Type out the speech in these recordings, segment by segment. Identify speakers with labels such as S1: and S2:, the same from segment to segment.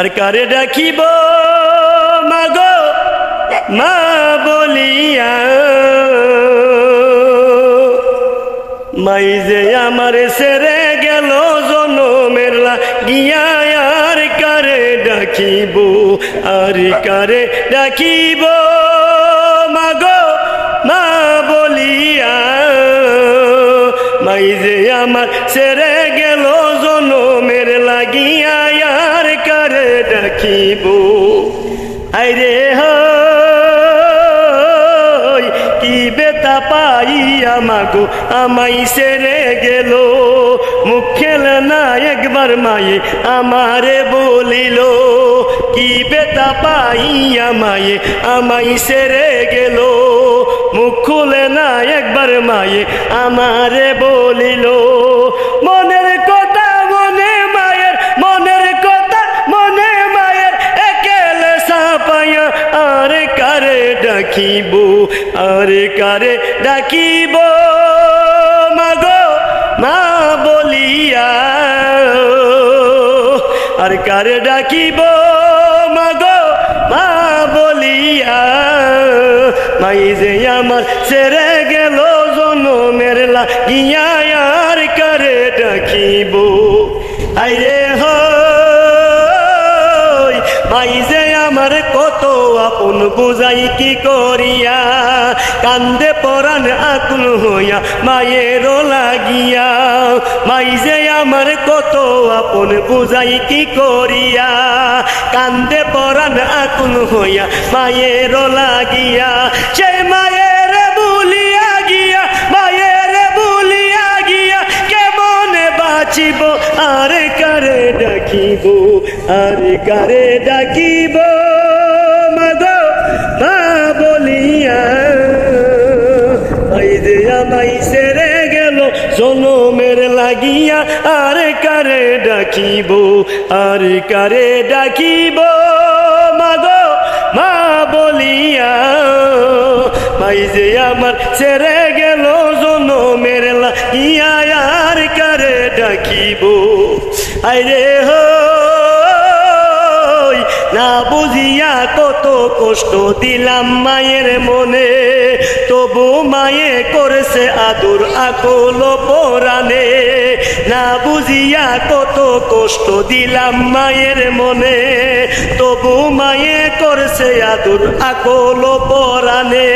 S1: আর কারে ডাকিব মাগো মা বলিয়া, মাই যে আমার ছেড়ে গেল জনমের লাগিয়া, আর কারে ডাকিব, আর কারে ডাকিব মাগো মা বলিয়া, মাই যে আমার ছেড়ে গেল জনমের লাগিয়া, আর কারে ডাকিব। আইরে হই কি বেতা পাইয়া মাগো আমাই ছেড়ে গেল, মুখ খেলে না একবার মায়ে আমারে বলিল, কি বেতা পাইয়া মায়ে আমাই ছেড়ে গেল, মুখ খুলে না একবার মায়ে আমারে বলিল। মনের কথা মনে মায়ের, মনের কথা মনে মায়ের, একেলে সাপাইয়া আর কারে ডাকিব, আর কারে ডাকিব মাগো মা বলিয়া, আর কারে ডাকিব মাগো মা বলিয়া, মাই যে আমার ছেড়ে গেল জনমের লাগিয়া, আর কারে ডাকিব। আইরে হই মাই যে আমার কত আপন বুঝাই কি করিয়া, কান্দে পরাণ আকুল হইয়া মায়ের লাগিয়া, মাই যে আমার কত আপন বুঝাই কি করিয়া, কান্দে পরাণ আকুল হইয়া মায়ের লাগিয়া, সে মায়ের ভুলিয়া গিয়া, মায়ের ভুলিয়া গিয়া কেমনে বাঁচিব, আর কারে ডাকিব, আর কারে ডাকিব মাগো মা বলিয়া, আই যে আমাই ছেড়ে গেল জনমের লাগিয়া, আর কারে ডাকিব, আর কারে ডাকিব মাগো মা বলিয়া, মাই যে আমার ছেড়ে গেল জনমের লাগিয়া, আর কারে ডাকিব। আইরে হই না বুঝিয়া কত কষ্ট দিলাম মায়ের মনে, তবু মায়ে করেছে আদর আকল পরাণে, না বুঝিয়া কত কষ্ট দিলাম মায়ের মনে, তবু মায়ে করেছে আদর আকল পরাণে,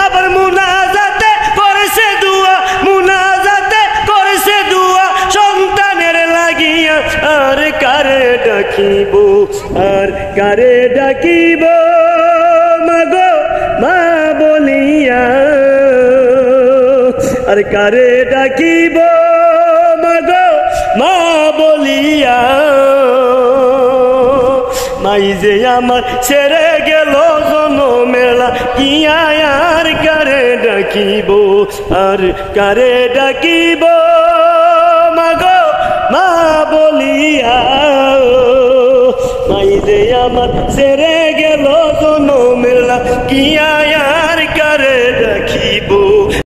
S1: আবার মুনাজাতে করেছে দুয়া, মুনাজাতে করেছে দুয়া সন্তানের লাগিয়া, আর কারে ডাকিব, আর কারে ডাকিব মাগো মা বলিয়া, আর কারে ডাকিব মাগো মা বলিয়া, মাই যে আমার ছেড়ে গেল জনমের লাগিয়া, আর কারে ডাকিব, আর কারে ডাকিব মাগো মা বলিয়া, মাই যে আমার ছেড়ে গেল জনমের লাগিয়া।